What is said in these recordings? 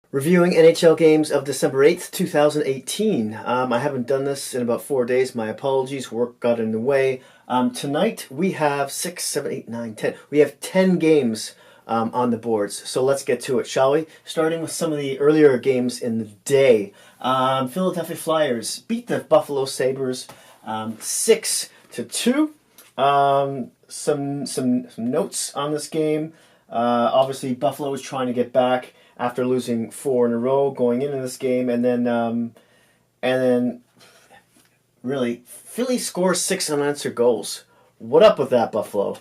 Reviewing NHL games of December 8th, 2018. I haven't done this in about 4 days. My apologies. Work got in the way. Tonight we have 6, 7, 8, 9, 10. We have 10 games on the boards. So let's get to it, shall we? Starting with some of the earlier games in the day. Philadelphia Flyers beat the Buffalo Sabres 6-2. Some notes on this game. Obviously, Buffalo was trying to get back after losing 4 in a row going into this game, and then really Philly scores 6 unanswered goals. What up with that, Buffalo?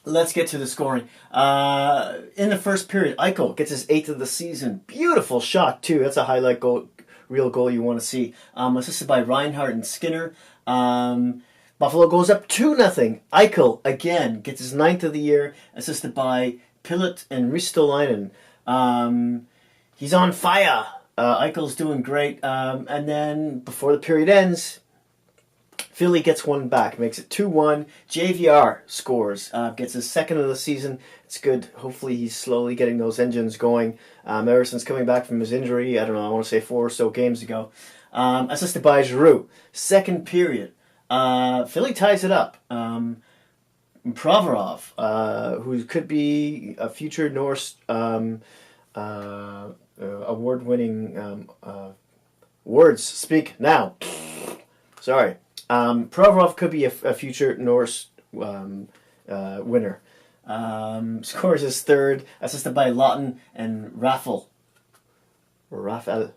Let's get to the scoring. In the first period, Eichel gets his 8th of the season. Beautiful shot too. That's a highlight goal, real goal you want to see. Assisted by Reinhart and Skinner. Buffalo goes up 2-0. Eichel again gets his 9th of the year, assisted by Pilut and Ristolainen. He's on fire. Eichel's doing great. And then before the period ends, Philly gets one back, makes it 2-1. JVR scores, gets his 2nd of the season. It's good. Hopefully he's slowly getting those engines going. Ever since coming back from his injury, I don't know, I want to say 4 or so games ago. Assisted by Giroux. Second period. Philly ties it up. Provorov, who could be a future Norse award-winning words speak now. Sorry. Provorov could be a future Norse winner. Scores his 3rd, assisted by Lawton and Raffel. Or Raffel?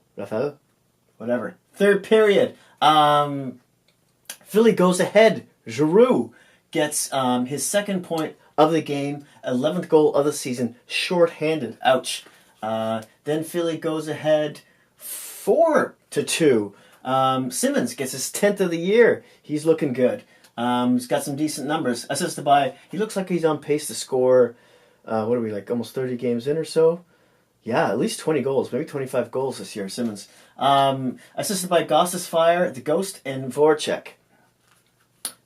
Whatever. Third period. Philly goes ahead. Giroux gets his 2nd point of the game, 11th goal of the season, short-handed. Ouch. Then Philly goes ahead 4-2. Simmons gets his 10th of the year. He's looking good. He's got some decent numbers. Assisted by, he looks like he's on pace to score, what are we, like almost 30 games in or so? Yeah, at least 20 goals, maybe 25 goals this year, Simmons. Assisted by Gostisfire, the Ghost, and Voracek.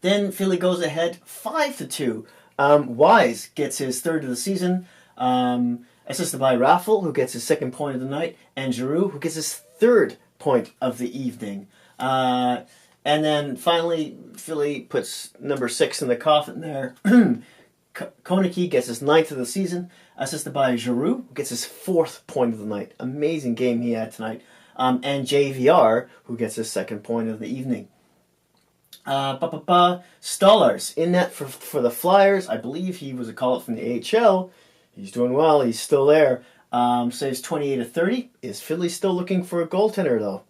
Then Philly goes ahead 5-2. Wise gets his 3rd of the season, assisted by Raffel, who gets his 2nd point of the night, and Giroux, who gets his 3rd point of the evening. And then finally, Philly puts number 6 in the coffin there. Konecki gets his 9th of the season, assisted by Giroux, who gets his 4th point of the night. Amazing game he had tonight. And JVR, who gets his 2nd point of the evening. Stolarz in net for the Flyers. I believe he was a call-up from the AHL. He's doing well. He's still there. Saves 28-30. Is Philly still looking for a goaltender, though?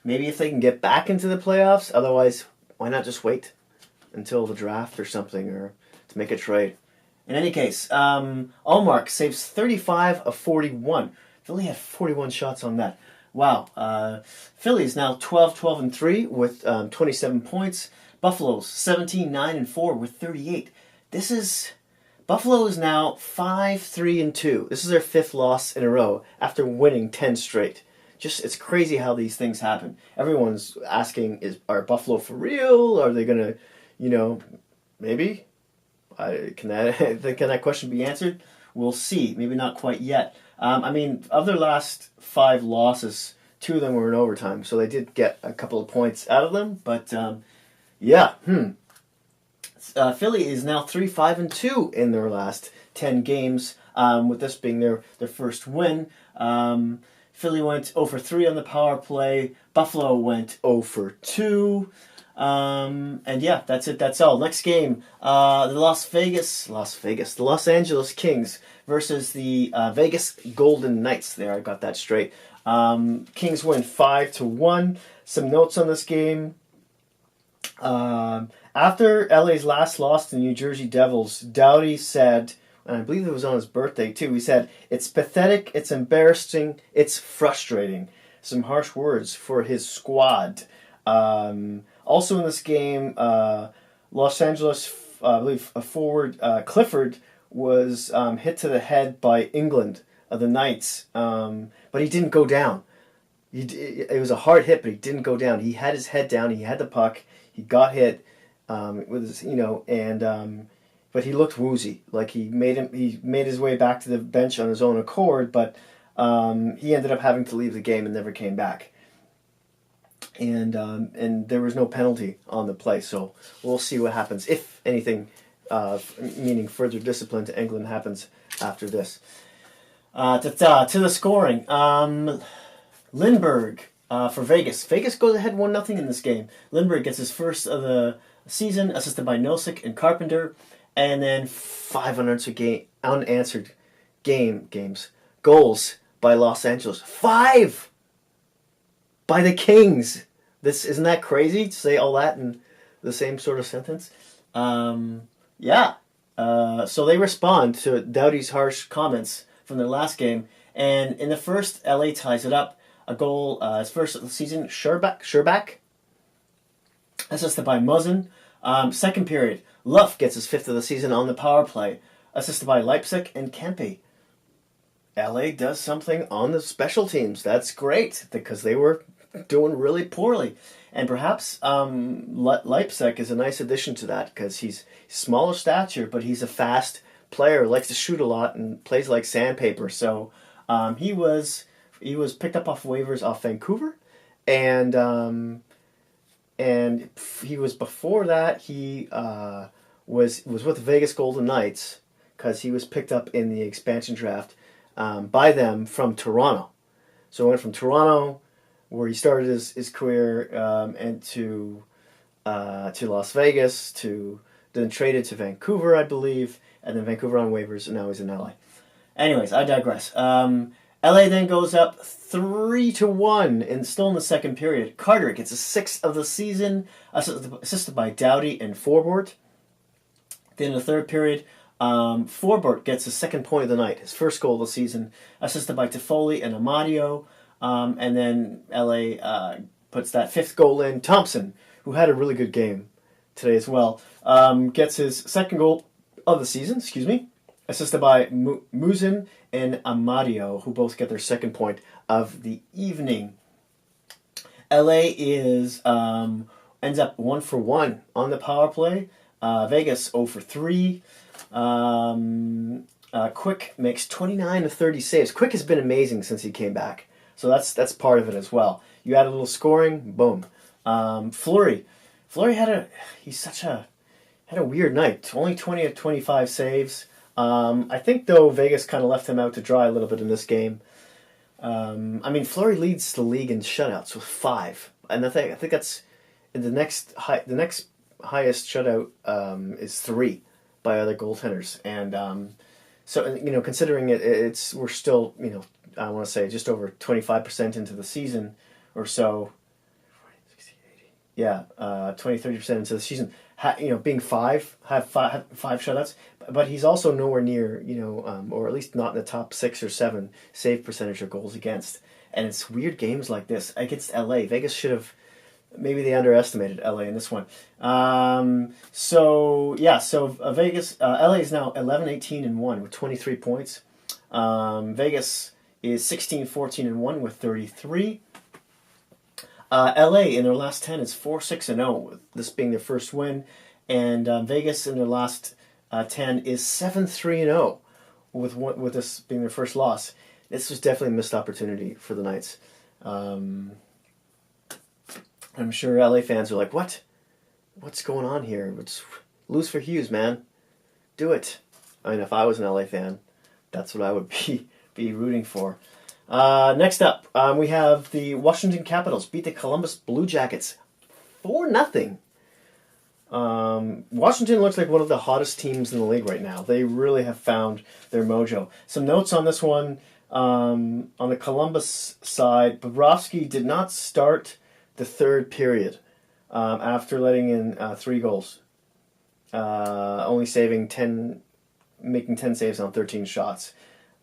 Maybe if they can get back into the playoffs. Otherwise, why not just wait until the draft or something, or to make a trade? In any case, Allmark saves 35 of 41. Philly had 41 shots on that. Wow. Philly is now 12-12-3 with 27 points. Buffalo's 17-9-4 with 38. Buffalo is now 5-3-2. This is their 5th loss in a row after winning 10 straight. It's crazy how these things happen. Everyone's asking, are Buffalo for real? Are they gonna, maybe? Can that question be answered? We'll see. Maybe not quite yet. Of their last 5 losses, 2 of them were in overtime, so they did get a couple of points out of them. But Philly is now 3-5-2 in their last 10 games. With this being their first win. Philly went 0-for-3 on the power play. Buffalo went 0-for-2. And yeah, that's it. That's all. Next game, the Los Angeles Kings versus the Vegas Golden Knights. There, I got that straight. Kings win 5-1. Some notes on this game. After LA's last loss to the New Jersey Devils, Doughty said, and I believe it was on his birthday too, he said, "It's pathetic, it's embarrassing, it's frustrating." Some harsh words for his squad. Also in this game, Los Angeles, I believe, a forward, Clifford, was hit to the head by England, the Knights, but he didn't go down. It was a hard hit, but he didn't go down. He had his head down, he had the puck, he got hit with his, but he looked woozy. Like he made his way back to the bench on his own accord, but he ended up having to leave the game and never came back. And there was no penalty on the play, so we'll see what happens, if anything, meaning further discipline to England happens after this. To the scoring, Lindbergh for Vegas. Vegas goes ahead 1-0 in this game. Lindbergh gets his first of the season, assisted by Nosek and Carpenter, and then 5 unanswered goals by Los Angeles. 5 by the Kings. Isn't that crazy to say all that in the same sort of sentence? Yeah. So they respond to Doughty's harsh comments from their last game, and in the first, LA ties it up. A goal, his first of the season, Sherbak, assisted by Muzzin. Second period, Luff gets his 5th of the season on the power play, assisted by Leipzig and Kempe. LA does something on the special teams. That's great, because they were doing really poorly. And perhaps Leipzig is a nice addition to that, because he's smaller stature, but he's a fast player, likes to shoot a lot, and plays like sandpaper. So he was picked up off waivers off Vancouver, and he was before that he was with the Vegas Golden Knights, because he was picked up in the expansion draft by them from Toronto. So he went from Toronto, where he started his career, and to Las Vegas, then traded to Vancouver, I believe, and then Vancouver on waivers, and now he's in LA. Anyways, I digress. LA then goes up 3-1, and still in the second period. Carter gets his 6th of the season, assisted by Doughty and Forbort. Then in the third period, Forbort gets his 2nd point of the night, his first goal of the season, assisted by Toffoli and Amadio. And then LA puts that 5th goal in. Thompson, who had a really good game today as well, gets his 2nd goal of the season, assisted by Muzzin and Amadio, who both get their 2nd point of the evening. LA ends up 1 for 1 on the power play. Vegas 0 for 3. Quick makes 29 of 30 saves. Quick has been amazing since he came back. So that's part of it as well. You add a little scoring, boom. Fleury had a weird night. Only 20 of 25 saves. I think though Vegas kind of left him out to dry a little bit in this game. Fleury leads the league in shutouts with 5, and I think that's the next highest shutout is 3 by other goaltenders, and so considering we're still I want to say just over 25% into the season or so. 20-30% into the season. Being five shutouts, but he's also nowhere near, or at least not in the top 6 or 7 save percentage or goals against. And it's weird games like this against LA. Vegas should have, maybe they underestimated LA in this one. Vegas, LA is now 11-18-1 with 23 points. Vegas is 16-14-1 with 33. LA in their last 10 is 4-6-0, with this being their first win, and Vegas in their last 10 is 7-3-0, with this being their first loss. This was definitely a missed opportunity for the Knights. I'm sure LA fans are like, what's going on here? Lose for Hughes, man. Do it. If I was an LA fan, that's what I would be rooting for. Next up, we have the Washington Capitals beat the Columbus Blue Jackets 4-0. Washington looks like one of the hottest teams in the league right now. They really have found their mojo. Some notes on this one. On the Columbus side, Bobrovsky did not start the third period after letting in 3 goals. Only making 10 saves on 13 shots.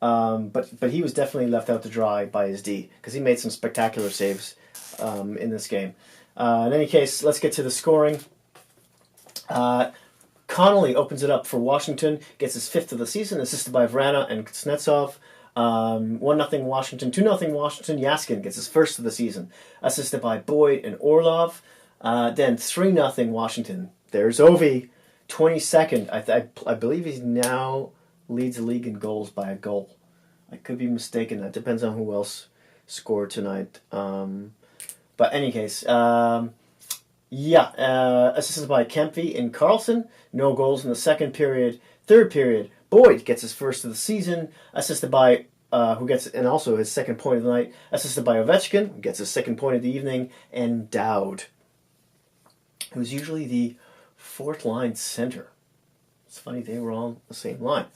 But he was definitely left out to dry by his D, because he made some spectacular saves in this game. In any case, let's get to the scoring. Connolly opens it up for Washington, gets his 5th of the season, assisted by Vrana and Kuznetsov. 1-0 Washington, 2-0 Washington. Yaskin gets his 1st of the season, assisted by Boyd and Orlov. Then 3-0 Washington. There's Ovi 22nd. I believe he now leads the league in goals by a goal. I could be mistaken. That depends on who else scored tonight. But any case, assisted by Kempy and Carlson. No goals in the second period. Third period, Boyd gets his first of the season, assisted by and also his second point of the night, assisted by Ovechkin, who gets his second point of the evening, and Dowd, who's usually the fourth line center. It's funny they were all the same line.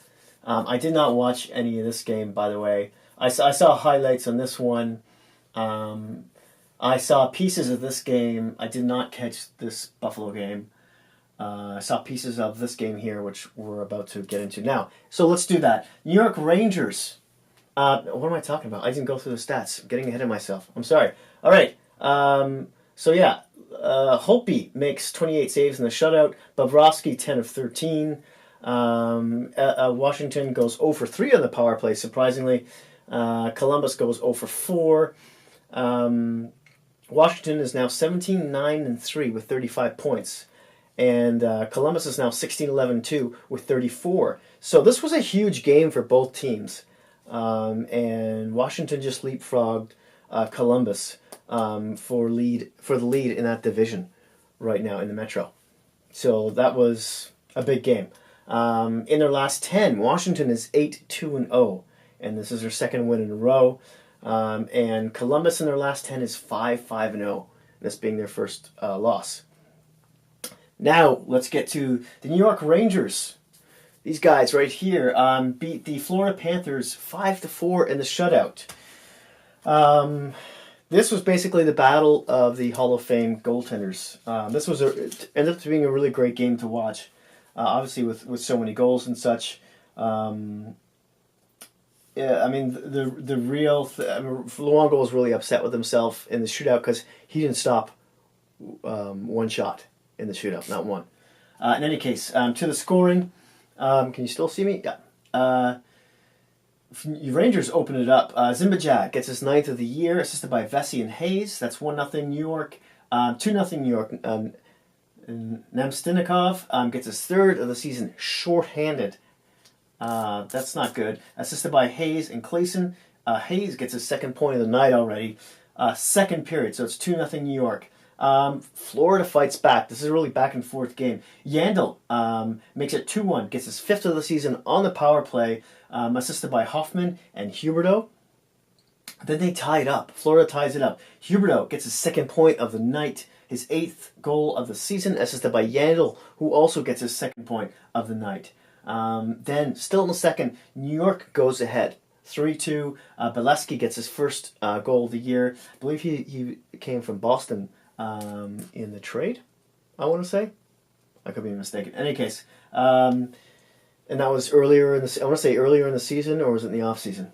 I did not watch any of this game, by the way. I saw highlights on this one. I saw pieces of this game. I did not catch this Buffalo game. I saw pieces of this game here, which we're about to get into now. So let's do that. New York Rangers. What am I talking about? I didn't go through the stats. I'm getting ahead of myself. I'm sorry. All right. Holtby makes 28 saves in the shutout. Bobrovsky, 10 of 13. Washington goes 0 for 3 on the power play, surprisingly. Columbus goes 0 for 4. Washington is now 17-9-3 with 35 points. And Columbus is now 16-11-2 with 34. So this was a huge game for both teams. And Washington just leapfrogged Columbus for the lead in that division right now in the Metro. So that was a big game. In their last 10, Washington is 8-2-0, and this is their second win in a row. And Columbus in their last 10 is 5-5-0, this being their first loss. Now, let's get to the New York Rangers. These guys right here beat the Florida Panthers 5-4 in the shutout. This was basically the battle of the Hall of Fame goaltenders. It ended up being a really great game to watch, obviously with so many goals and such. The Luongo was really upset with himself in the shootout because he didn't stop one shot in the shootout, not one. In any case, to the scoring, can you still see me? Yeah. Rangers open it up. Zimbabwe gets his 9th of the year, assisted by Vesey and Hayes. That's 1-0 New York. 2-0 New York. Namstnikov gets his 3rd of the season, shorthanded. That's not good. Assisted by Hayes and Clayson. Hayes gets his 2nd point of the night already. Second period, so it's 2-0 New York. Florida fights back. This is a really back and forth game. Yandel makes it 2-1, gets his 5th of the season on the power play, assisted by Hoffman and Huberdeau. Then they tie it up. Florida ties it up. Huberdeau gets his 2nd point of the night, his 8th goal of the season, assisted by Yandel, who also gets his 2nd point of the night. Then, still in the second, New York goes ahead. 3-2. Beleskey gets his first goal of the year. I believe he came from Boston in the trade, I want to say. I could be mistaken. In any case, and that was earlier in the season, or was it in the off season?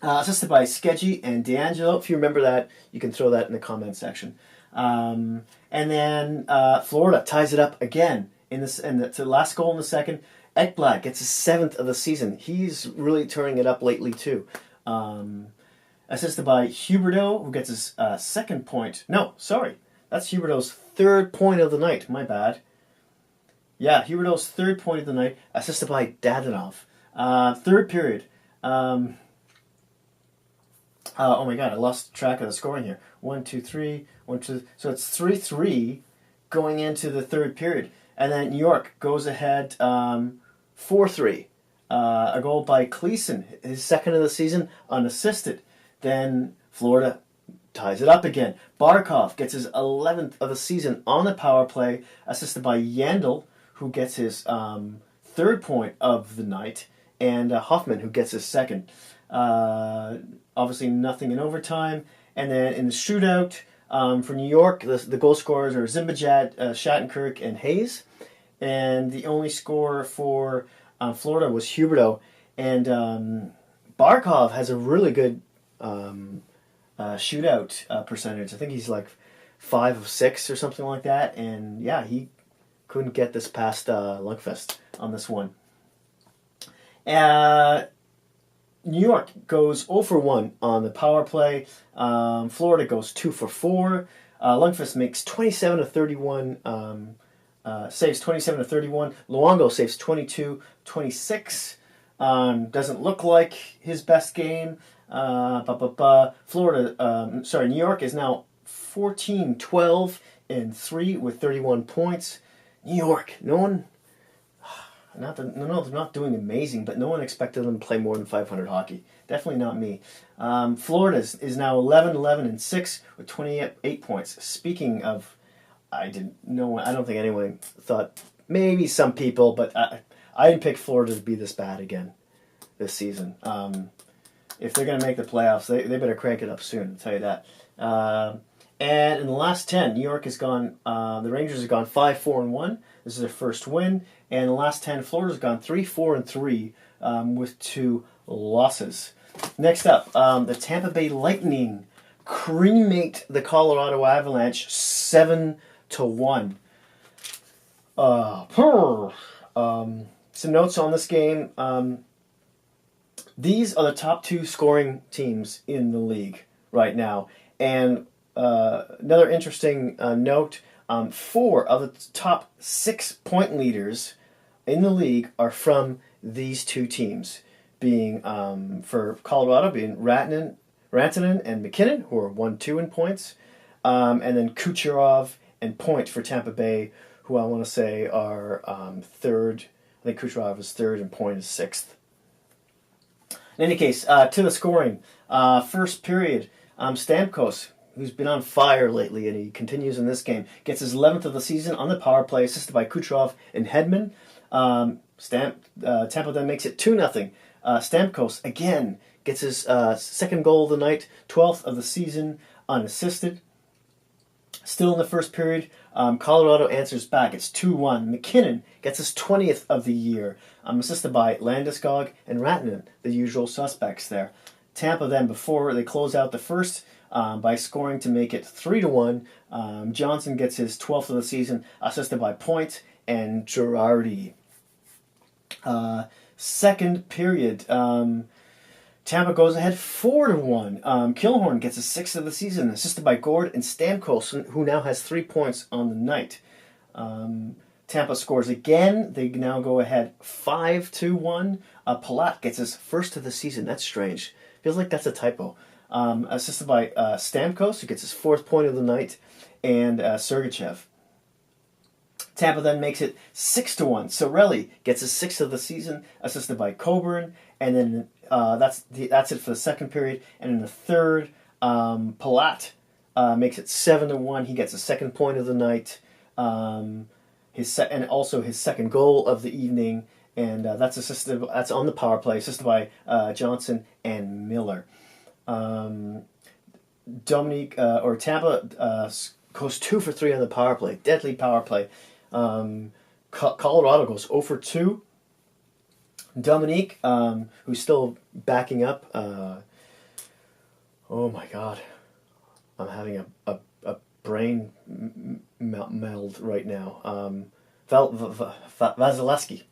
Assisted by Skeggy and D'Angelo. If you remember that, you can throw that in the comment section. And then Florida ties it up again to the last goal in the second. Ekblad gets his 7th of the season. He's really turning it up lately too. Assisted by Huberdeau, who gets his 2nd point. No, sorry. That's Huberdeau's 3rd point of the night. My bad. Yeah, Huberdeau's 3rd point of the night, assisted by Dadonov. 3rd period. Oh my god, I lost track of the scoring here. 1, 2, 3, 1, 2. So it's 3-3 going into the 3rd period. And then New York goes ahead 4-3. A goal by Cleason, his 2nd of the season, unassisted. Then Florida ties it up again. Barkov gets his 11th of the season on the power play, assisted by Yandel, who gets his 3rd point of the night, and Hoffman, who gets his 2nd. Obviously nothing in overtime. And then in the shootout for New York, the goal scorers are Zimbabwe, Shattenkirk, and Hayes. And the only scorer for Florida was Huberdeau. And Barkov has a really good shootout percentage. I think he's like 5 of 6 or something like that. And yeah, he couldn't get this past Lundqvist on this one. New York goes 0 for 1 on the power play. Florida goes 2 for 4. Lundqvist makes 27 of 31 saves 27-31. Luongo saves 22-26. Doesn't look like his best game. New York is now 14-12-3 with 31 points. New York, they're not doing amazing, but no one expected them to play more than 500 hockey. Definitely not me. Florida is now 11-11-6 with 28 points. Speaking of, I don't think anyone thought, maybe some people, but I didn't pick Florida to be this bad again this season. If they're going to make the playoffs, they better crank it up soon, I'll tell you that. And in the last 10, New York has gone, the Rangers have gone 5-4-1. This is their first win. And in the last 10, Florida's gone 3-4-3 with 2 losses. Next up, the Tampa Bay Lightning cremate the Colorado Avalanche 7-1. Some notes on this game. These are the top 2 scoring teams in the league right now. And another interesting note, 4 of the top 6 point leaders in the league are from these 2 teams, being for Colorado, being Rantanen and McKinnon, who are 1-2 in points, and then Kucherov and Point for Tampa Bay, who I want to say are third. I think Kucherov is third and Point is 6th. In any case, to the scoring. First period, Stamkos, who's been on fire lately, and he continues in this game, gets his 11th of the season on the power play, assisted by Kucherov and Hedman. Tampa then makes it 2-0. Stamkos, again, gets his second goal of the night, 12th of the season, unassisted. Still in the first period, Colorado answers back. It's 2-1. McKinnon gets his 20th of the year, assisted by Landeskog and Rantanen, the usual suspects there. Tampa then, before they close out the first, by scoring to make it 3-1. Johnson gets his 12th of the season, assisted by Point and Girardi. Second period, Tampa goes ahead 4-1. Killorn gets his 6th of the season, assisted by Gord and Stamkos, who now has 3 points on the night. Tampa scores again. They now go ahead 5-1. Palat gets his 1st of the season. That's strange. Feels like that's a typo. Assisted by Stamkos, who gets his 4th point of the night, and Sergachev. Tampa then makes it 6-1. Sorelli gets his 6th of the season, assisted by Coburn, and then that's it for the second period. And in the third, Palat makes it 7-1. He gets his 2nd point of the night, and also his 2nd goal of the evening, and that's on the power play, assisted by Johnson and Miller. Tampa goes 2 for 3 on the power play, deadly power play. Colorado goes 0 for 2. Dominique, who's still backing up. Oh my God, I'm having a brain meld right now. Vasilevsky.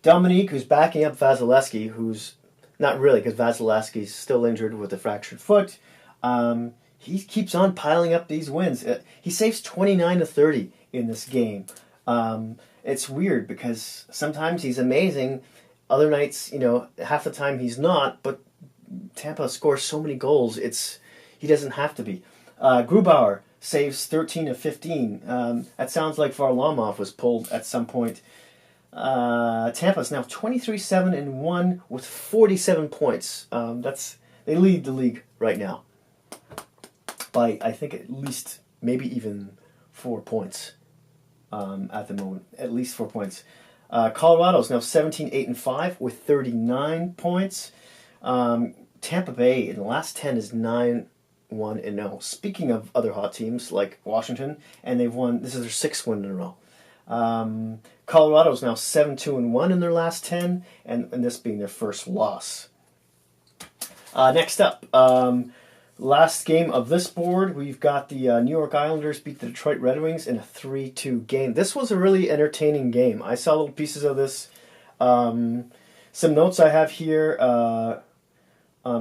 Dominique, who's backing up Vasilevsky, who's not really, because Vasilevsky's still injured with a fractured foot. He keeps on piling up these wins. He saves 29-30 in this game. It's weird because sometimes he's amazing. Other nights, half the time he's not, but Tampa scores so many goals, he doesn't have to be. Grubauer saves 13 of 15. That sounds like Varlamov was pulled at some point. Tampa's now 23-7-1 with 47 points. They lead the league right now by, I think, at least maybe even 4 points at the moment. At least 4 points. Colorado's now 17-8-5 with 39 points. Tampa Bay in the last 10 is 9-1-0. Speaking of other hot teams like Washington, and they've won. This is their 6th win in a row. Colorado's now 7-2-1 in their last 10, and this being their first loss. Next up, last game of this board, we've got the New York Islanders beat the Detroit Red Wings in a 3-2 game. This was a really entertaining game. I saw little pieces of this. Some notes I have here,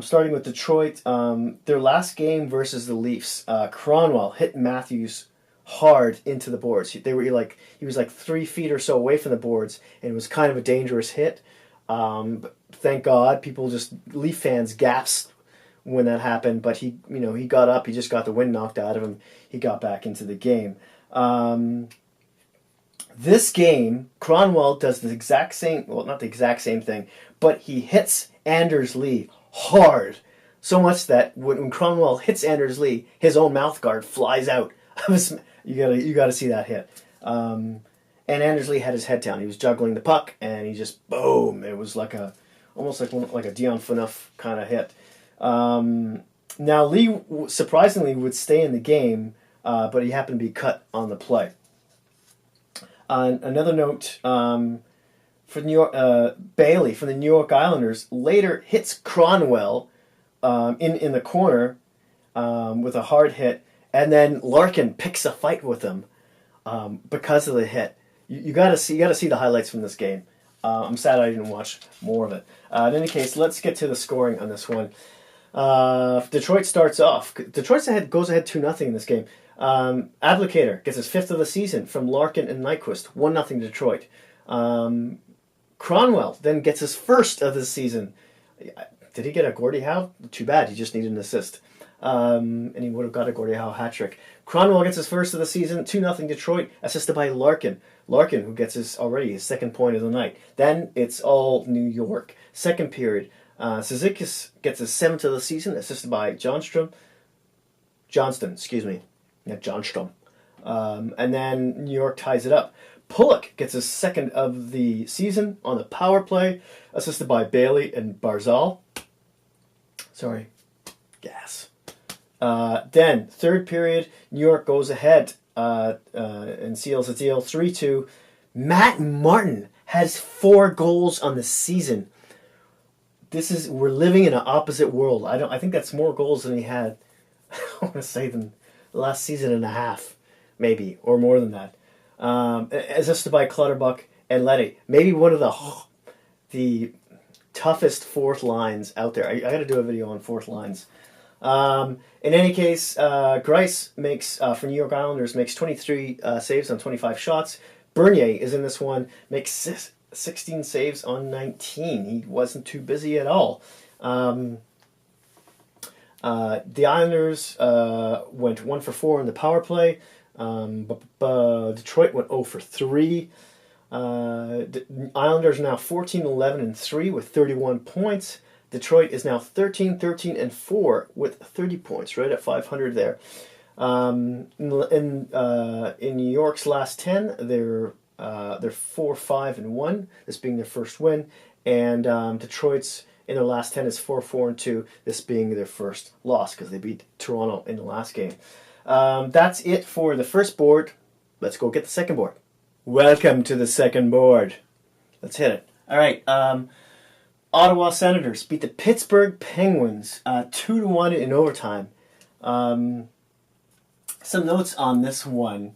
starting with Detroit. Their last game versus the Leafs, Cronwell hit Matthews hard into the boards. He was like 3 feet or so away from the boards, and it was kind of a dangerous hit. But thank God, Leaf fans gasped when that happened. But he got up. He just got the wind knocked out of him. He got back into the game. This game, Cronwell does the exact same. Well, not the exact same thing, but he hits Anders Lee hard. So much that when Cronwell hits Anders Lee, his own mouth guard flies out. You gotta see that hit. And Anders Lee had his head down. He was juggling the puck, and he just boom. It was almost like a Dion Phaneuf kind of hit. Now Lee surprisingly would stay in the game, but he happened to be cut on the play. Another note for New York, Bailey from the New York Islanders later hits Cronwell in the corner with a hard hit, and then Larkin picks a fight with him because of the hit. You gotta see the highlights from this game. I'm sad I didn't watch more of it. In any case, let's get to the scoring on this one. Detroit starts off. Detroit goes ahead 2-0 in this game. Abdicator gets his 5th of the season from Larkin and Nyquist. 1-0 Detroit. Cronwell then gets his 1st of the season. Did he get a Gordie Howe? Too bad. He just needed an assist. And he would have got a Gordie Howe hat trick. Cronwell gets his 1st of the season. 2-0 Detroit, assisted by Larkin. Larkin, who gets his 2nd point of the night. Then it's all New York. Second period. Cizikas gets his 7th of the season, assisted by Johnston. Not Johnstrom. And then New York ties it up. Pulock gets his 2nd of the season on the power play, assisted by Bailey and Barzal. Sorry, gas. Then, 3rd period, New York goes ahead and seals the deal 3-2. Matt Martin has 4 goals on the season. We're living in an opposite world. I think that's more goals than he had, I want to say, than the last season and a half, maybe, or more than that. Assisted by Clutterbuck and Leddy. Maybe one of the toughest fourth lines out there. I got to do a video on fourth lines. In any case, Greiss makes, for New York Islanders, makes 23 saves on 25 shots. Bernier is in this one, makes 16 saves on 19. He wasn't too busy at all. The Islanders went 1 for 4 in the power play. Detroit went 0 for 3. The Islanders are now 14-11-3 with 31 points. Detroit is now 13-13-4 with 30 points, right at 500 there. In New York's last 10, they're 4-5-1, this being their first win, and Detroit's in their last 10 is 4-4-2, this being their first loss because they beat Toronto in the last game. That's it for the first board. Let's go get the second board. Welcome to the second board. Let's hit it. All right. Ottawa Senators beat the Pittsburgh Penguins 2-1 in overtime. Some notes on this one.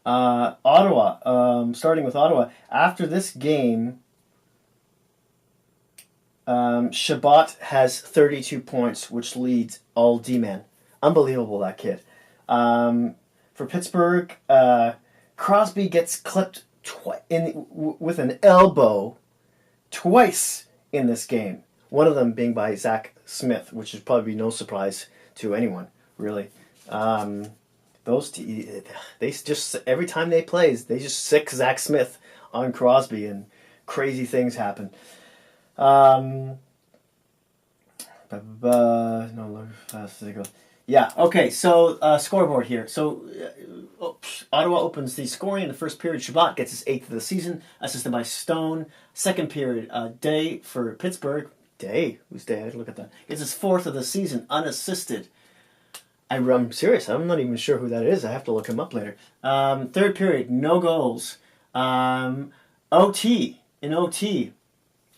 Ottawa, starting with Ottawa. After this game, Shabbat has 32 points, which leads all D-men. Unbelievable, that kid. For Pittsburgh, Crosby gets clipped with an elbow twice in this game. One of them being by Zach Smith, which is probably no surprise to anyone, really. They just, every time they play, they just sick Zach Smith on Crosby, and crazy things happen. Yeah, okay, so scoreboard here. So Ottawa opens the scoring in the first period. Shabbat gets his 8th of the season, assisted by Stone. Second period, Day for Pittsburgh. Day? Who's Day? I had to look at that. Gets his 4th of the season, unassisted. I'm serious. I'm not even sure who that is. I have to look him up later. Third period, no goals. OT. In OT,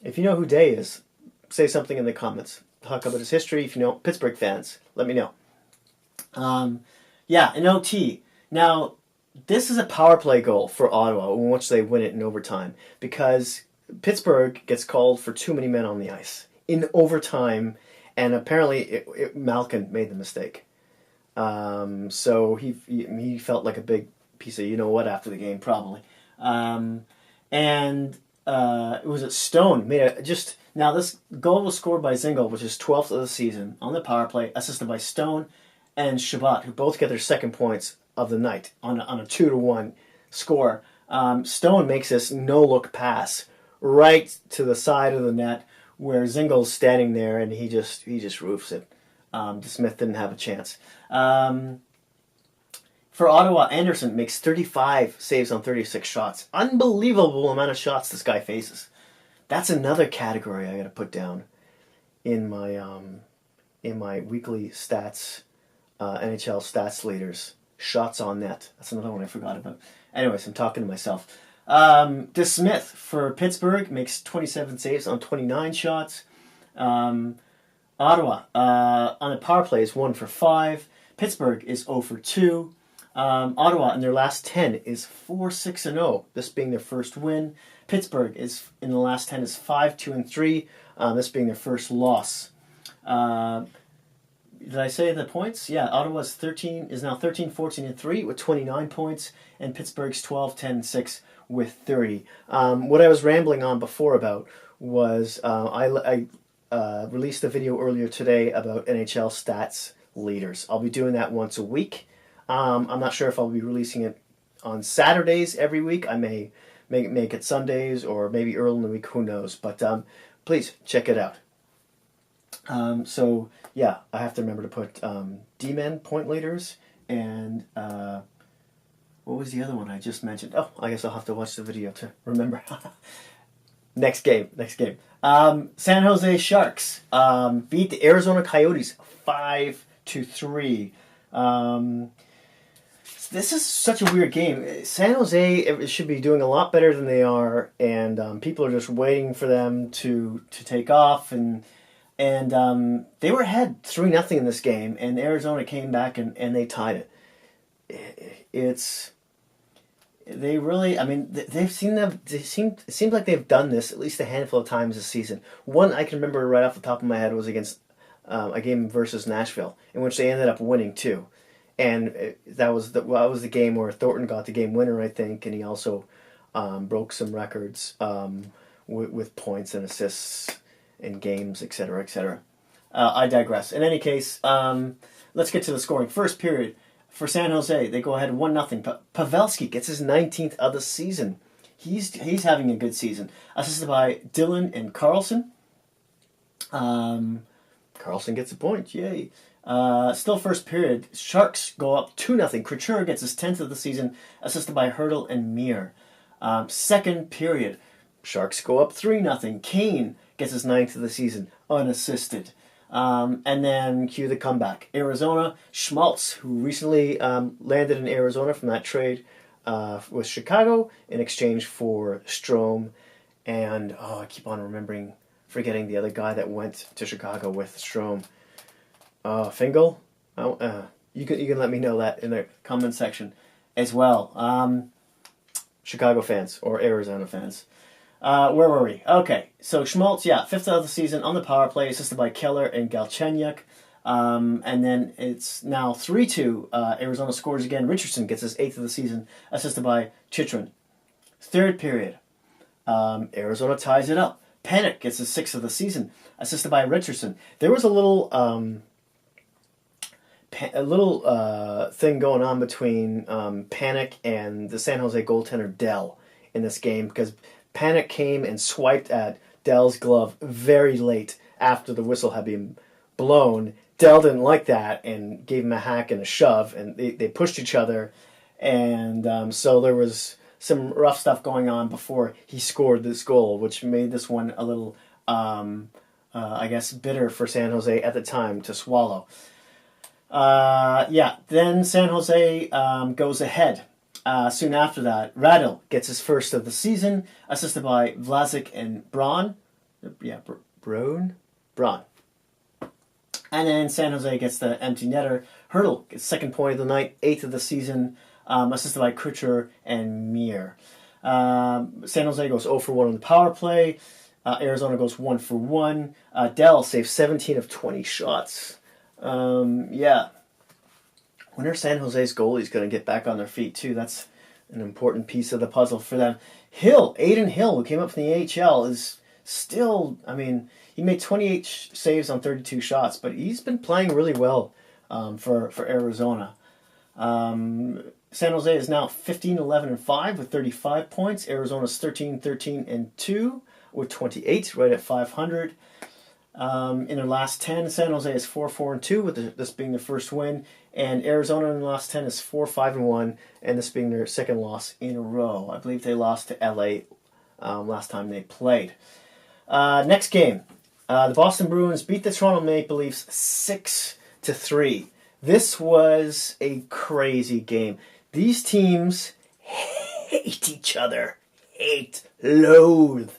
if you know who Day is, say something in the comments. Talk about his history. If you know Pittsburgh fans, let me know. In OT. Now, this is a power play goal for Ottawa in which they win it in overtime because Pittsburgh gets called for too many men on the ice in overtime, and apparently Malkin made the mistake. So he felt like a big piece of you-know-what after the game, probably. And it was at Stone. Now this goal was scored by Zingle, which is 12th of the season, on the power play, assisted by Stone and Shabbat, who both get their second points of the night on a 2-1 score. Stone makes this no-look pass right to the side of the net where Zingle's standing there, and he just roofs it. Smith didn't have a chance. For Ottawa, Anderson makes 35 saves on 36 shots. Unbelievable amount of shots this guy faces. That's another category I got to put down in my weekly stats, NHL stats leaders. Shots on net. That's another one I forgot about. Anyways, I'm talking to myself. Smith for Pittsburgh makes 27 saves on 29 shots. Ottawa on the power play is 1 for 5. Pittsburgh is 0 for 2. Ottawa in their last 10 is 4-6-0. This being their first win. Pittsburgh is in the last 10 is 5-2-3. This being their first loss. Did I say the points? Yeah, Ottawa's 13 is now 13-14-3 with 29 points, and Pittsburgh's 12-10-6 with 30. What I was rambling on before about was I released a video earlier today about NHL stats leaders. I'll be doing that once a week. I'm not sure if I'll be releasing it on Saturdays every week. I may make it Sundays or maybe early in the week. Who knows? But please check it out. So yeah, I have to remember to put D-men point leaders and what was the other one I just mentioned? Oh, I guess I'll have to watch the video to remember. Next game. San Jose Sharks beat the Arizona Coyotes 5-3. This is such a weird game. San Jose should be doing a lot better than they are, and people are just waiting for them to take off. And they were ahead 3-0 in this game, and Arizona came back and they tied it. It seems like they've done this at least a handful of times this season. One I can remember right off the top of my head was against a game versus Nashville, in which they ended up winning too. And that was the game where Thornton got the game winner, I think, and he also broke some records with points and assists in games, etc., etc. I digress. In any case, let's get to the scoring. First period for San Jose, they go ahead 1-0. Pavelski gets his 19th of the season. He's having a good season. Assisted by Dylan and Carlson. Carlson gets a point. Yay. Still first period, Sharks go up 2-0. Couture gets his 10th of the season, assisted by Hertl and Mir. Second period, Sharks go up 3-0. Kane gets his 9th of the season, unassisted. And then cue the comeback. Arizona, Schmaltz, who recently landed in Arizona from that trade with Chicago in exchange for Strome. And, I keep on forgetting the other guy that went to Chicago with Strome. Fingal? You can let me know that in the comment section as well. Chicago fans or Arizona fans. Where were we? Okay, so Schmaltz, 5th of the season on the power play, assisted by Keller and Galchenyuk. And then it's now 3-2. Arizona scores again. Richardson gets his 8th of the season, assisted by Chychrun. Third period, Arizona ties it up. Panik gets his 6th of the season, assisted by Richardson. There was a little thing going on between Panik and the San Jose goaltender Dell in this game, because Panik came and swiped at Dell's glove very late after the whistle had been blown. Dell didn't like that and gave him a hack and a shove, and they pushed each other, and so there was some rough stuff going on before he scored this goal, which made this one a little, I guess, bitter for San Jose at the time to swallow. Then San Jose goes ahead. Soon after that, Radil gets his 1st of the season, assisted by Vlasic and Braun. Braun. And then San Jose gets the empty netter. Hertl gets 2nd point of the night, 8th of the season, assisted by Couture and Mir. San Jose goes 0 for 1 on the power play. Arizona goes 1 for 1. Dell saves 17 of 20 shots. when are San Jose's goalies going to get back on their feet too? That's an important piece of the puzzle for them. Adin Hill, who came up from the AHL, is still, I mean, he made 28 saves on 32 shots, but he's been playing really well for Arizona. San Jose is now 15-11-5 with 35 points. Arizona's 13-13-2 with 28, right at 500. In their last 10, San Jose is 4-4-2 with this being their first win, and Arizona in the last 10 is 4-5-1, and this being their second loss in a row. I believe they lost to LA last time they played. Next game, the Boston Bruins beat the Toronto Maple Leafs 6-3. This was a crazy game. These teams hate each other, loathe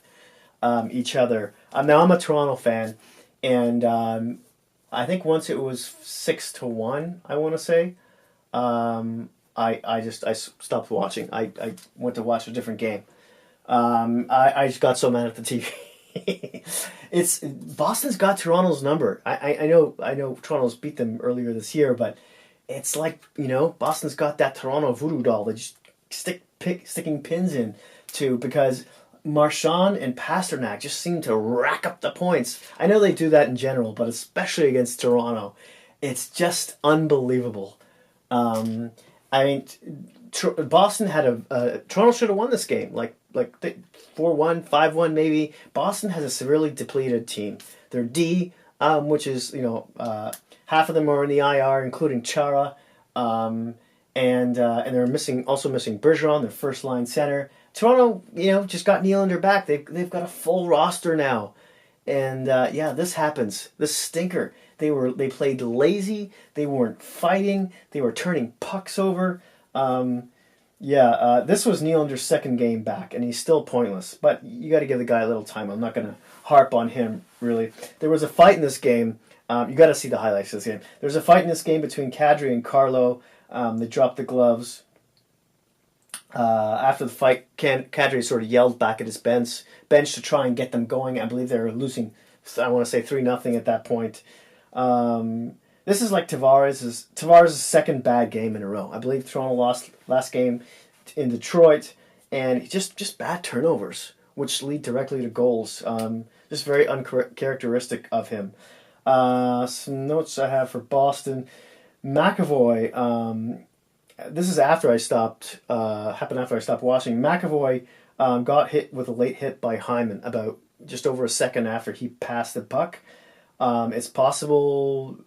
each other. Now I'm a Toronto fan, and I think once it was 6-1, I want to say. I stopped watching. I went to watch a different game. I just got so mad at the TV. It's Boston's got Toronto's number. I know Toronto's beat them earlier this year, but it's like, Boston's got that Toronto voodoo doll that just sticking pins in to, because Marchand and Pasternak just seem to rack up the points. I know they do that in general, but especially against Toronto, it's just unbelievable. I mean, Boston had Toronto should have won this game, like 4-1, 5-1 maybe. Boston has a severely depleted team. Their D, which is half of them are in the IR, including Chara, and they're missing Bergeron, their first line center. Toronto, just got Nylander back. They've got a full roster now, and this happens. This stinker. They played lazy. They weren't fighting. They were turning pucks over. This was Nylander's second game back, and he's still pointless. But you got to give the guy a little time. I'm not going to harp on him, really. There was a fight in this game. You got to see the highlights of this game. There's a fight in this game between Kadri and Carlo. They dropped the gloves. After the fight, Kadri sort of yelled back at his bench to try and get them going. I believe they were losing, I want to say 3-0 at that point. This is like Tavares' second bad game in a row. I believe Toronto lost last game in Detroit, and just bad turnovers, which lead directly to goals. Just very uncharacteristic of him. Some notes I have for Boston. McAvoy, this is happened after I stopped watching. McAvoy got hit with a late hit by Hyman about just over a second after he passed the puck. It's possible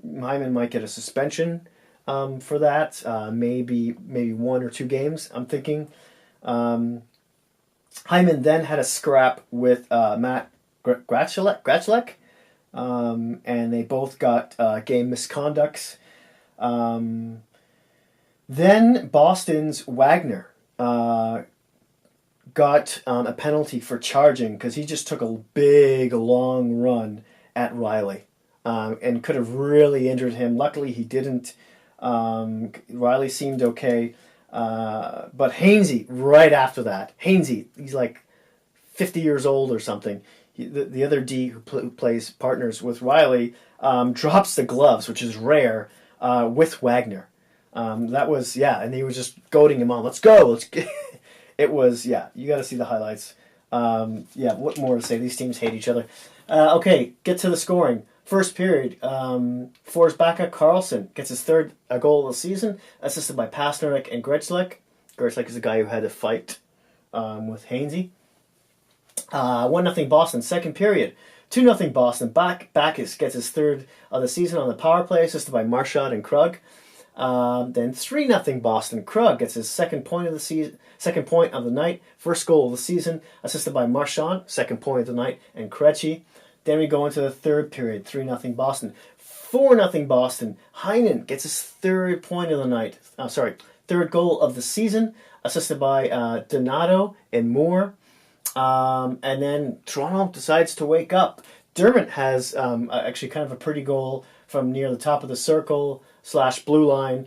Hyman might get a suspension for that. Maybe 1 or 2 games, I'm thinking. Hyman then had a scrap with Matt Grachelek, and they both got game misconducts. Then Boston's Wagner got a penalty for charging because he just took a big, long run at Riley and could have really injured him. Luckily, he didn't. Riley seemed okay. But Hainsey, right after that, he's like 50 years old or something. The other D who plays partners with Riley drops the gloves, which is rare, with Wagner. That was, and he was just goading him on. Let's go. It was, you got to see the highlights. What more to say? These teams hate each other. Okay, get to the scoring. First period, Forsbacka Karlsson gets his third goal of the season, assisted by Pasternak and Grzelcyk. Grzelcyk is the guy who had to fight with Hainsey. 1-0 Boston, second period. 2-0 Boston. Backus gets his third of the season on the power play, assisted by Marchand and Krug. Then 3-0 Boston. Krug gets his second point of the night, first goal of the season, assisted by Marchand, second point of the night, and Krejci. Then we go into the third period, 3-0 Boston. 4-0 Boston. Heinen gets his third point of the night. Third goal of the season, assisted by Donato and Moore. And then Toronto decides to wake up. Dermott has actually kind of a pretty goal from near the top of the circle / blue line.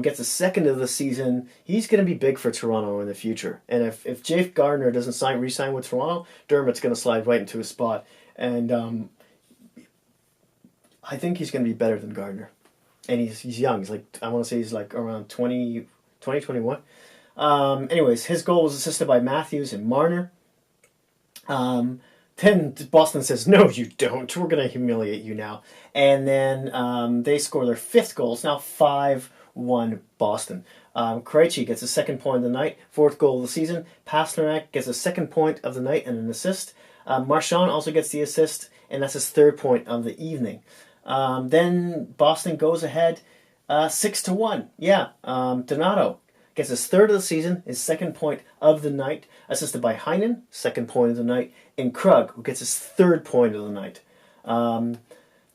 Gets a second of the season. He's going to be big for Toronto in the future. And if Jake Gardiner doesn't re-sign with Toronto, Dermott's going to slide right into his spot. And I think he's going to be better than Gardiner. and he's young. He's like, I want to say he's like around 21. Anyways, his goal was assisted by Matthews and Marner. Then Boston says, "No, you don't. We're going to humiliate you now." And then they score their fifth goal. It's now 5-1 Boston. Krejci gets a second point of the night, fourth goal of the season. Pasternak gets a second point of the night and an assist. Marchand also gets the assist, and that's his third point of the evening. Then Boston goes ahead 6-1. Yeah, Donato gets his third of the season, his second point of the night, assisted by Heinen, second point of the night, and Krug, who gets his third point of the night.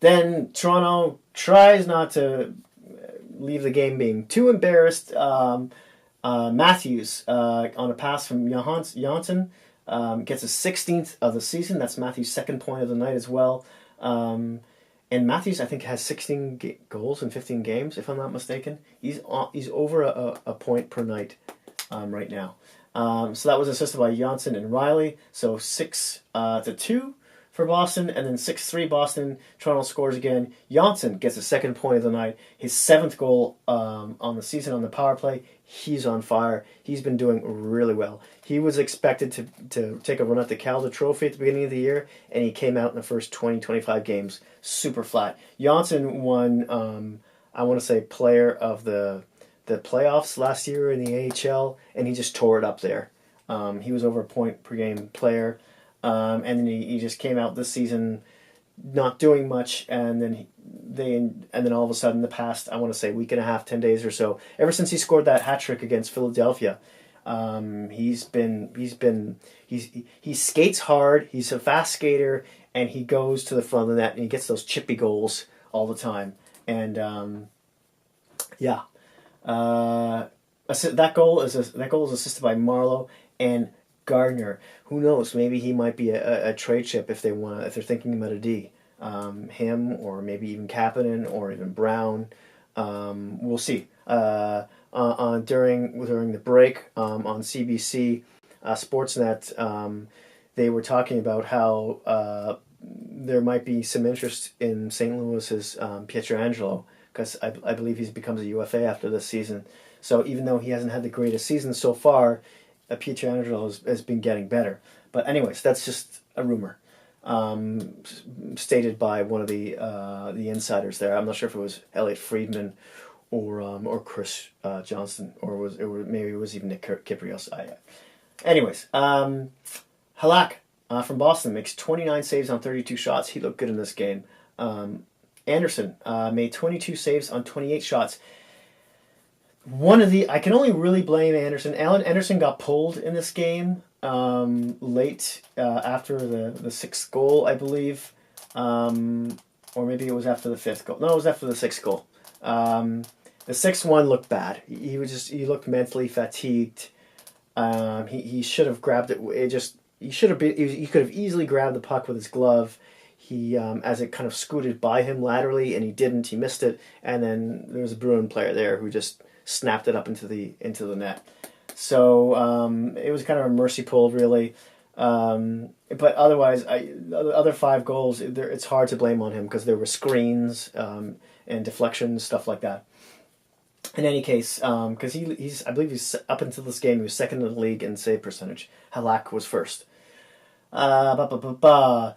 Then Toronto tries not to leave the game being too embarrassed. Matthews, on a pass from Janssen, gets his 16th of the season. That's Matthews' second point of the night as well. And Matthews, I think, has 16 goals in 15 games, if I'm not mistaken. He's over a point per night right now. So that was assisted by Janssen and Riley. So 6-2 for Boston, and then 6-3 Boston. Toronto scores again. Janssen gets a second point of the night. His seventh goal on the season on the power play. He's on fire. He's been doing really well. He was expected to take a run at the Calder Trophy at the beginning of the year, and he came out in the first 20-25 games super flat. Janssen won, I want to say, player of the playoffs last year in the AHL, and he just tore it up there. He was over a point per game player, and then he just came out this season not doing much, and then all of a sudden, the past, I want to say, week and a half, 10 days or so, ever since he scored that hat trick against Philadelphia, he skates hard. He's a fast skater, and he goes to the front of the net, and he gets those chippy goals all the time. And that goal is assisted by Marleau and Gardner. Who knows? Maybe he might be a trade chip if they're thinking about a D. Him, or maybe even Kapanen, or even Brown. We'll see. During the break on CBC Sportsnet, they were talking about how there might be some interest in St. Louis's Pietrangelo, because I believe he becomes a UFA after this season. So even though he hasn't had the greatest season so far, Pietrangelo has been getting better. But anyways, that's just a rumor stated by one of the insiders there. I'm not sure if it was Elliot Friedman or Chris Johnston, or maybe it was even Nick Kyprios. Anyways, Halak from Boston makes 29 saves on 32 shots. He looked good in this game. Anderson made 22 saves on 28 shots. I can only really blame Anderson. Alan Anderson got pulled in this game late after the sixth goal, I believe, or maybe it was after the fifth goal. No, it was after the sixth goal. The 6-1 looked bad. He looked mentally fatigued. He should have grabbed it. He could have easily grabbed the puck with his glove. He as it kind of scooted by him laterally, and he didn't. He missed it, and then there was a Bruin player there who just snapped it up into the net. So it was kind of a mercy pull, really. But otherwise, the other 5 goals, it's hard to blame on him because there were screens and deflections, stuff like that. In any case, because I believe he's up until this game, he was second in the league in save percentage. Halak was first. Boston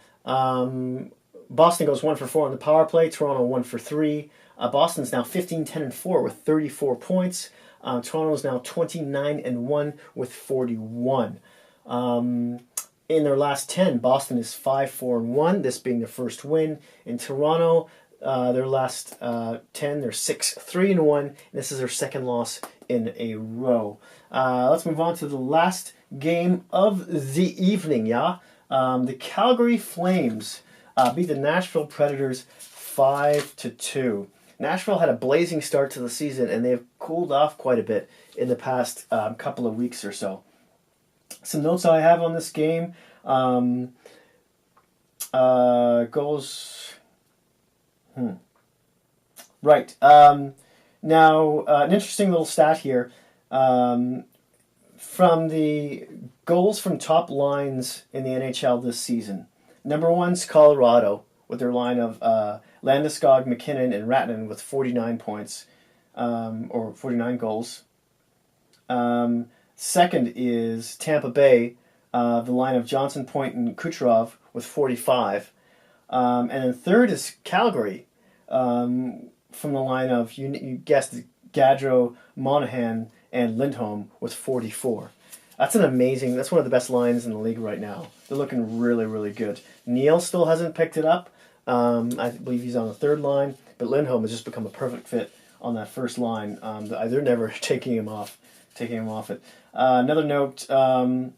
goes 1 for 4 on the power play. Toronto 1 for 3. Boston's now 15-10-4 with 34 points. Toronto's now 29-1 with 41. In their last 10, Boston is 5-4-1. This being their first win. In Toronto, their last 10, they're 6-3-1. This is their second loss in a row. Let's move on to the last game of the evening. The Calgary Flames beat the Nashville Predators 5-2. Nashville had a blazing start to the season, and they've cooled off quite a bit in the past couple of weeks or so. Some notes I have on this game. Goals. Right. Now, an interesting little stat here. From the goals from top lines in the NHL this season, number 1's Colorado with their line of Landeskog, McKinnon, and Ratnan with 49 points, or 49 goals. Second is Tampa Bay, the line of Johnson, Point, and Kucherov with 45. And then third is Calgary, from the line of, you guessed it, Gaudreau, Monahan, and Lindholm with 44. That's that's one of the best lines in the league right now. They're looking really, really good. Neal still hasn't picked it up. I believe he's on the third line, but Lindholm has just become a perfect fit on that first line. They're never taking him off it. Another note, I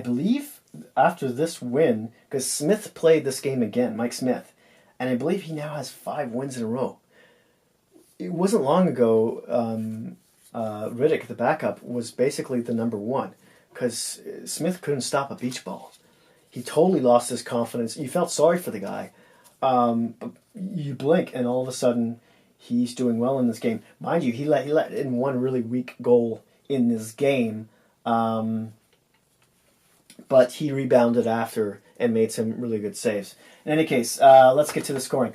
believe after this win, because Smith played this game again, Mike Smith, and I believe he now has 5 wins in a row. It wasn't long ago, Riddick, the backup, was basically the number one, because Smith couldn't stop a beach ball. He totally lost his confidence. You felt sorry for the guy. But you blink, and all of a sudden, he's doing well in this game. Mind you, he let in one really weak goal in this game, but he rebounded after and made some really good saves. In any case, let's get to the scoring.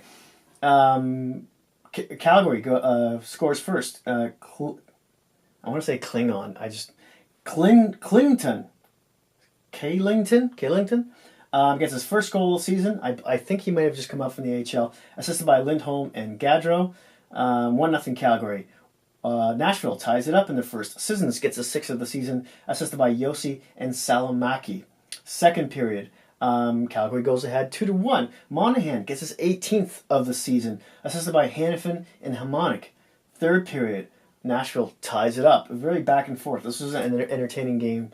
Calgary scores first. I want to say Klingon. Klington. Kaylington gets his first goal of the season. I think he may have just come up from the AHL. Assisted by Lindholm and Gaudreau. 1-0 Calgary. Nashville ties it up in the first. Sissons gets his 6th of the season. Assisted by Yossi and Salamaki. Second period. Calgary goes ahead 2-1. Monahan gets his 18th of the season. Assisted by Hannafin and Hamonic. Third period. Nashville ties it up. Very back and forth. This was an entertaining game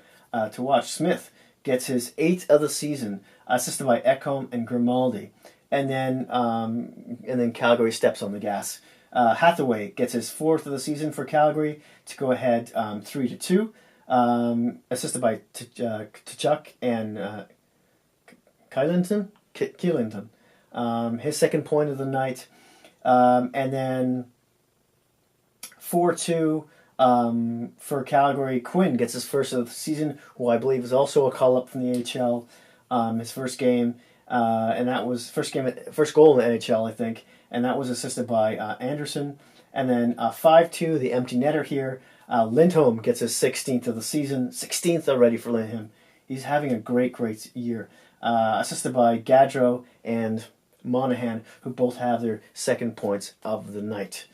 to watch. Smith gets his 8th of the season, assisted by Ekholm and Grimaldi. And then Calgary steps on the gas. Hathaway gets his 4th of the season for Calgary to go ahead 3-2, assisted by Tkachuk and Keelinton. His second point of the night. And then 4-2 for Calgary. Quinn gets his 1st of the season, who I believe is also a call-up from the AHL. His first game, and that was first goal in the NHL, I think, and that was assisted by Anderson. And then 5-2, the empty netter here. Lindholm gets his 16th of the season, 16th already for Lindholm. He's having a great year. Assisted by Gaudreau and Monahan, who both have their second points of the night.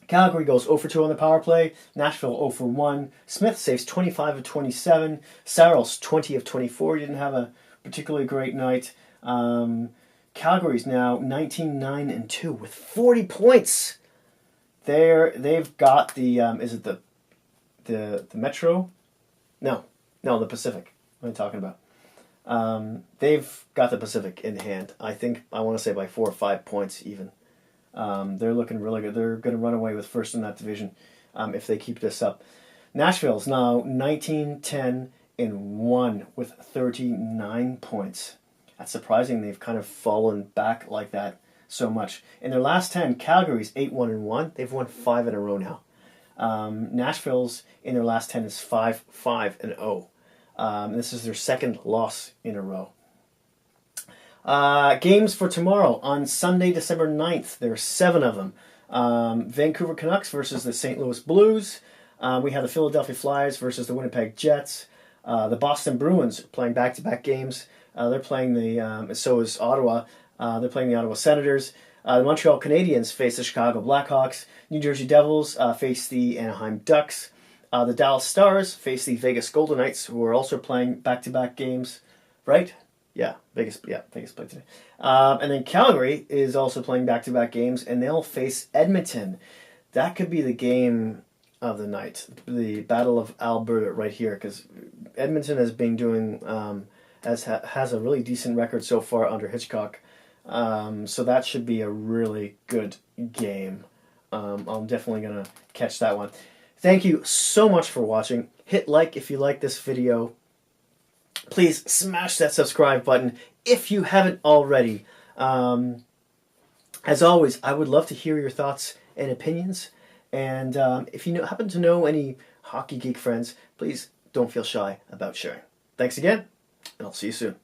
Calgary goes 0-2 on the power play. Nashville 0-1. Smith saves 25 of 27. Saros 20 of 24. He didn't have a particularly great night. Calgary's now 19-9-2 with 40 points. They've got the is it the Metro? No, the Pacific. What am I talking about? They've got the Pacific in hand. I want to say by 4 or 5 points even. They're looking really good. They're going to run away with first in that division if they keep this up. Nashville's now 19-10-1 with 39 points. That's surprising. They've kind of fallen back like that so much. In their last 10, Calgary's 8-1-1. They've won 5 in a row now. Nashville's in their last 10 is 5-5-0. This is their second loss in a row. Games for tomorrow on Sunday, December 9th. There are 7 of them. Vancouver Canucks versus the St. Louis Blues. We have the Philadelphia Flyers versus the Winnipeg Jets. The Boston Bruins playing back-to-back games. They're playing so is Ottawa. They're playing the Ottawa Senators. The Montreal Canadiens face the Chicago Blackhawks. New Jersey Devils face the Anaheim Ducks. The Dallas Stars face the Vegas Golden Knights, who are also playing back-to-back games. Right? Yeah, Vegas played today. And then Calgary is also playing back-to-back games, and they'll face Edmonton. That could be the game of the night, the Battle of Alberta right here, because Edmonton has been doing has a really decent record so far under Hitchcock. So that should be a really good game. I'm definitely going to catch that one. Thank you so much for watching. Hit like if you like this video. Please smash that subscribe button if you haven't already. As always, I would love to hear your thoughts and opinions. And if you happen to know any hockey geek friends, please don't feel shy about sharing. Thanks again, and I'll see you soon.